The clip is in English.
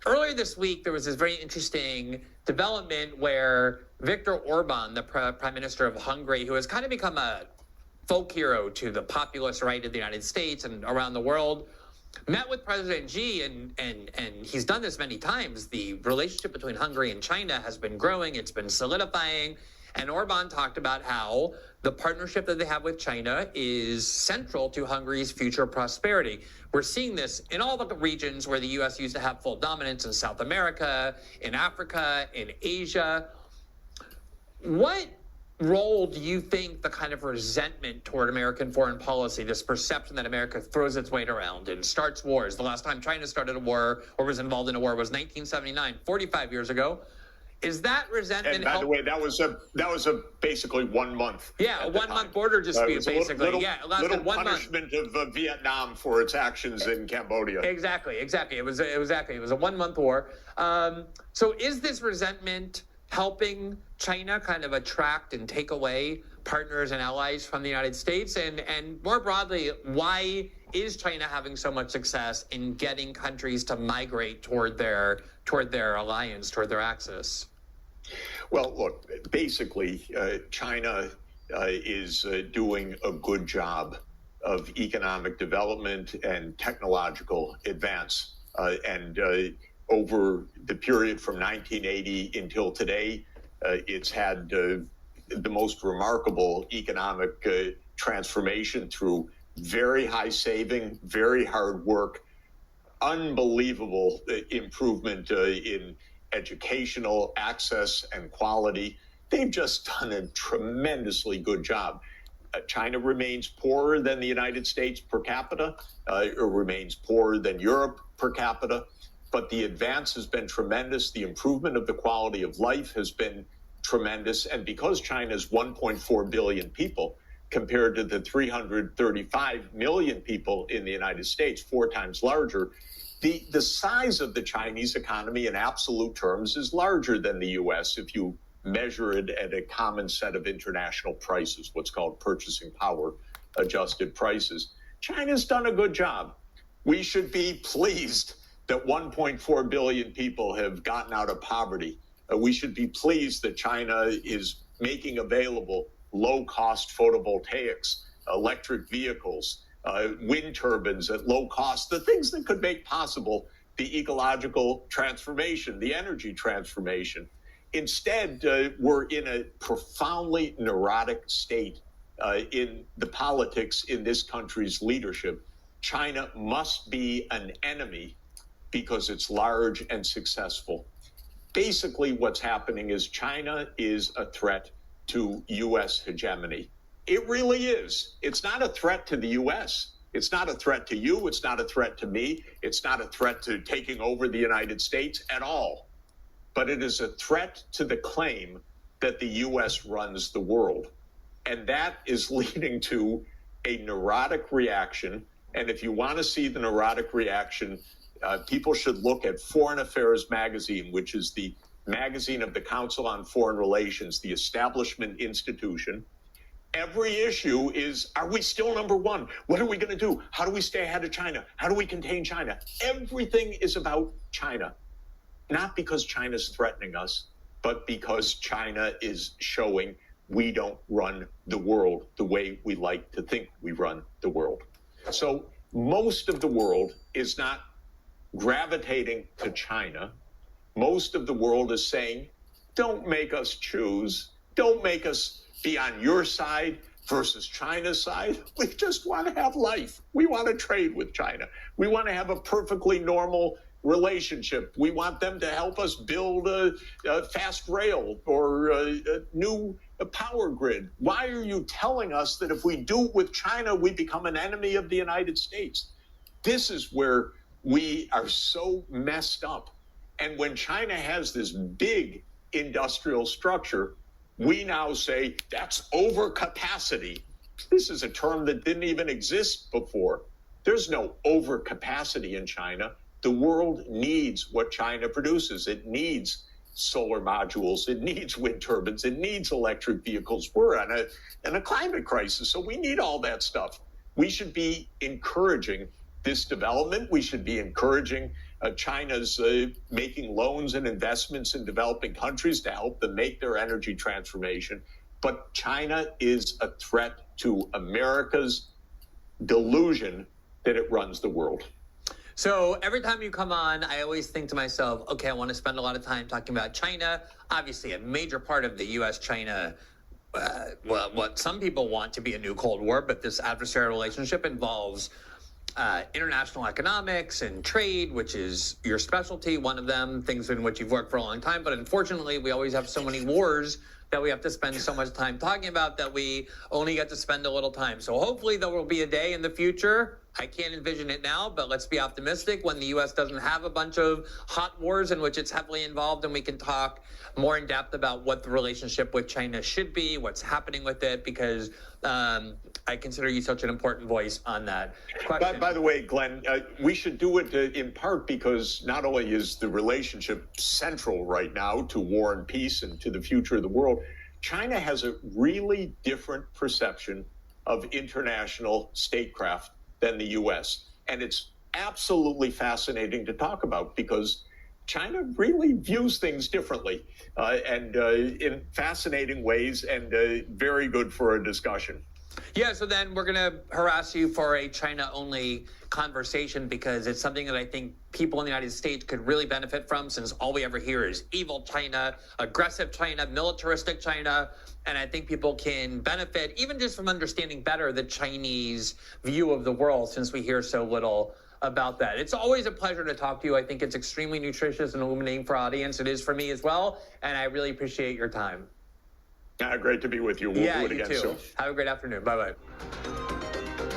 earlier this week, there was this very interesting development where Viktor Orban, the prime minister of Hungary, who has kind of become a folk hero to the populist right of the United States and around the world, met with President Xi, and he's done this many times. The relationship between Hungary and China has been growing. It's been solidifying. And Orban talked about how the partnership that they have with China is central to Hungary's future prosperity. We're seeing this in all the regions where the U.S. used to have full dominance, in South America, in Africa, in Asia. What role do you think the kind of resentment toward American foreign policy, this perception that America throws its weight around and starts wars? The last time China started a war or was involved in a war was 1979, 45 years ago. Is that resentment? And by the way, that was a basically 1 month. Yeah, a 1 month border dispute, basically. It lasted little 1 month. Punishment of Vietnam for its actions in Cambodia. Exactly. It was a 1 month war. So is this resentment helping China kind of attract and take away partners and allies from the United States? And more broadly, why is China having so much success in getting countries to migrate toward their alliance, toward their axis? Well, look, basically, China is doing a good job of economic development and technological advance. And over the period from 1980 until today, it's had the most remarkable economic transformation through very high saving, very hard work, unbelievable improvement in educational access and quality. They've just done a tremendously good job. China remains poorer than the United States per capita, or remains poorer than Europe per capita, but the advance has been tremendous. The improvement of the quality of life has been tremendous. And because China's 1.4 billion people, compared to the 335 million people in the United States, 4 times larger, the size of the Chinese economy in absolute terms is larger than the U.S. if you measure it at a common set of international prices, what's called purchasing power adjusted prices. China's done a good job. We should be pleased that 1.4 billion people have gotten out of poverty. We should be pleased that China is making available low-cost photovoltaics, electric vehicles, wind turbines at low cost, the things that could make possible the ecological transformation, the energy transformation. Instead, we're in a profoundly neurotic state in the politics in this country's leadership. China must be an enemy because it's large and successful. Basically, what's happening is China is a threat to U.S. hegemony. It really is. It's not a threat to the U.S. It's not a threat to you. It's not a threat to me. It's not a threat to taking over the United States at all. But it is a threat to the claim that the U.S. runs the world. And that is leading to a neurotic reaction. And if you want to see the neurotic reaction, people should look at Foreign Affairs Magazine, which is the magazine of the Council on Foreign Relations, the establishment institution. Every issue is, are we still number one? What are we going to do? How do we stay ahead of China? How do we contain China? Everything is about China, not because China's threatening us, but because China is showing we don't run the world the way we like to think we run the world. So most of the world is not gravitating to China. Most of the world is saying, don't make us choose. Don't make us be on your side versus China's side. We just want to have life. We want to trade with China. We want to have a perfectly normal relationship. We want them to help us build a fast rail or a new power grid. Why are you telling us that if we do it with China, we become an enemy of the United States? This is where we are so messed up. And when China has this big industrial structure, we now say that's overcapacity. This is a term that didn't even exist before. There's no overcapacity in China. The world needs what China produces. It needs solar modules. It needs wind turbines. It needs electric vehicles. We're in a climate crisis, so we need all that stuff. We should be encouraging this development. We should be encouraging China's making loans and investments in developing countries to help them make their energy transformation. But China is a threat to America's delusion that it runs the world. So every time you come on, I always think to myself, okay, I want to spend a lot of time talking about China. Obviously, a major part of the U.S.-China, well, what some people want to be a new Cold War, but this adversarial relationship involves international economics and trade, which is your specialty, one of them, things in which you've worked for a long time. But unfortunately, we always have so many wars that we have to spend so much time talking about that we only get to spend a little time. So hopefully there will be a day in the future. I can't envision it now, but let's be optimistic when the U.S. doesn't have a bunch of hot wars in which it's heavily involved, and we can talk more in depth about what the relationship with China should be, what's happening with it, because I consider you such an important voice on that question. By the way, Glenn, we should do it in part because not only is the relationship central right now to war and peace and to the future of the world, China has a really different perception of international statecraft than the U.S. And it's absolutely fascinating to talk about because China really views things differently and in fascinating ways, and very good for a discussion. Yeah, so then we're going to harass you for a China-only conversation because it's something that I think people in the United States could really benefit from, since all we ever hear is evil China, aggressive China, militaristic China. And I think people can benefit even just from understanding better the Chinese view of the world, since we hear so little about that. It's always a pleasure to talk to you. I think it's extremely nutritious and illuminating for our audience. It is for me as well. And I really appreciate your time. Great to be with you. We'll do it again soon. Have a great afternoon. Bye-bye.